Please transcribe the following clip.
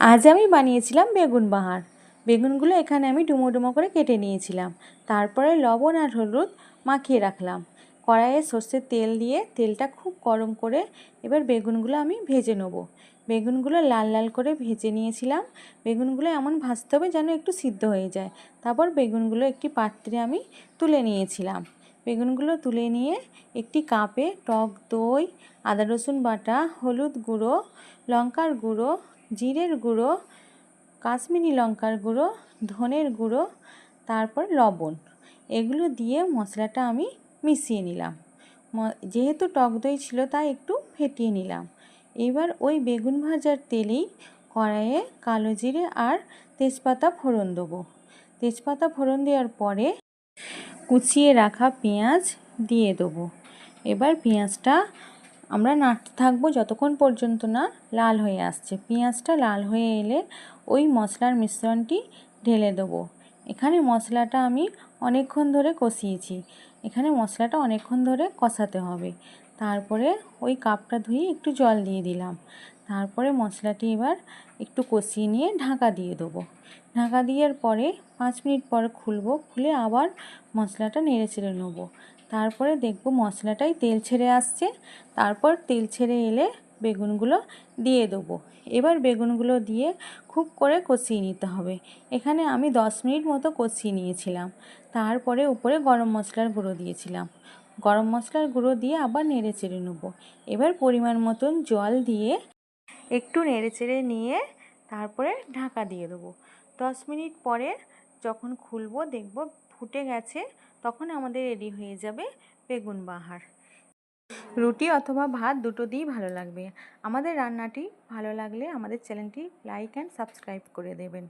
আজ আমি বানিয়েছিলাম বেগুন বাহার। বেগুনগুলো এখানে আমি ডুমো ডুমো করে কেটে নিয়েছিলাম। তারপরে লবণ আর হলুদ মাখিয়ে রাখলাম। কড়াইয়ে সর্ষের তেল দিয়ে তেলটা খুব গরম করে এবার বেগুনগুলো আমি ভেজে নেব। বেগুনগুলো লাল লাল করে ভেজে নিয়েছিলাম। বেগুনগুলো এমন ভাজতে হবে যেন একটু সিদ্ধ হয়ে যায়। তারপর বেগুনগুলো একটি পাত্রে আমি তুলে নিয়েছিলাম। বেগুনগুলো তুলে নিয়ে একটি কাপে টক দই, আদা রসুন বাটা, হলুদ গুঁড়ো, লঙ্কার গুঁড়ো, জিরের গুঁড়ো, কাশ্মীরি লঙ্কার গুঁড়ো, ধনের গুঁড়ো, তারপর লবণ, এগুলো দিয়ে মশলাটা আমি মিশিয়ে নিলাম। যেহেতু টক দই ছিল তাই একটু ফেটিয়ে নিলাম। এবার ওই বেগুন ভাজার তেলেই কড়াইয়ে কালো জিরে আর তেজপাতা ফোড়ন দেবো। তেজপাতা ফোড়ন দেওয়ার পরে কুচিয়ে রাখা পেঁয়াজ দিয়ে দেবো। এবার পেঁয়াজটা আমরা নাড়তে থাকবো যতক্ষণ পর্যন্ত না লাল হয়ে আসছে। পেঁয়াজটা লাল হয়ে এলে ওই মশলার মিশ্রণটি ঢেলে দেবো। এখানে মশলাটা আমি অনেকক্ষণ ধরে কষিয়েছি। এখানে মশলাটা অনেকক্ষণ ধরে কষাতে হবে। তারপরে ওই কাপটা ধুয়ে একটু জল দিয়ে দিলাম। তারপরে মশলাটি এবার একটু কষিয়ে নিয়ে ঢাকা দিয়ে দেবো। ঢাকা দেওয়ার পরে 5 মিনিট পর খুলবো। খুলে আবার মশলাটা নেড়ে চেড়ে নেবো। তারপরে দেখব মশলাটাই তেল ছেড়ে আসছে। তারপর তেল ছেড়ে এলে বেগুনগুলো দিয়ে দেবো। এবার বেগুনগুলো দিয়ে খুব করে কষিয়ে নিতে হবে। এখানে আমি 10 মিনিট মতো কষিয়ে নিয়েছিলাম। তারপরে উপরে গরম মশলার গুঁড়ো দিয়েছিলাম। গরম মশলার গুঁড়ো দিয়ে আবার নেড়ে চেড়ে নেবো। এবার পরিমাণ মতন জল দিয়ে একটু নেড়ে চেড়ে নিয়ে তারপরে ঢাকা দিয়ে দেবো। 10 মিনিট পরে যখন খুলবো দেখব ফুটে গেছে, তখন আমাদের রেডি হয়ে যাবে বেগুন বাহার। রুটি অথবা ভাত দুটো দিয়েই ভালো লাগবে। আমাদের রান্নাটি ভালো লাগলে আমাদের চ্যানেলটি লাইক অ্যান্ড সাবস্ক্রাইব করে দেবেন।